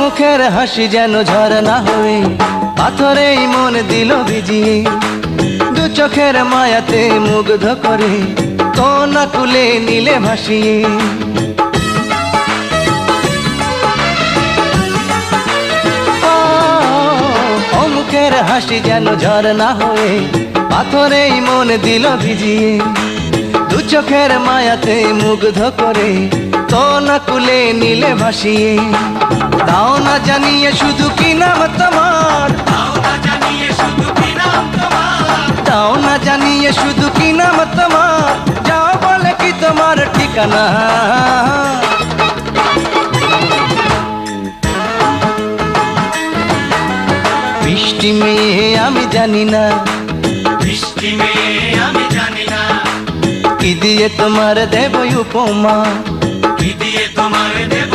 মুখের হাসি যেন ঝরনা হয়ে পাথরেই মন দিল ভিজিয়ে, দু চোখের মায়াতে মুগ্ধ করে কোনা কুলে নিলে ভাসিয়ে। ও মুখের হাসি যেন ঝরনা হয়ে পাথরেই মন দিল ভিজিয়ে, দু চোখের মায়াতে মুগ্ধ করে কোনা কুলে নিলে ভাসিয়ে। তাও না জানিয়ে শুধু কি নাম তোমার, তাও না জানিয়ে শুধু কি নাম তোমার, যাও বলে কি তোমার ঠিকানা। বৃষ্টি মেয়ে আমি জানি না, বৃষ্টি মেয়ে আমি জানি না, কি দিয়ে তোমার দেব উপমা, কি দিয়ে তোমার দেব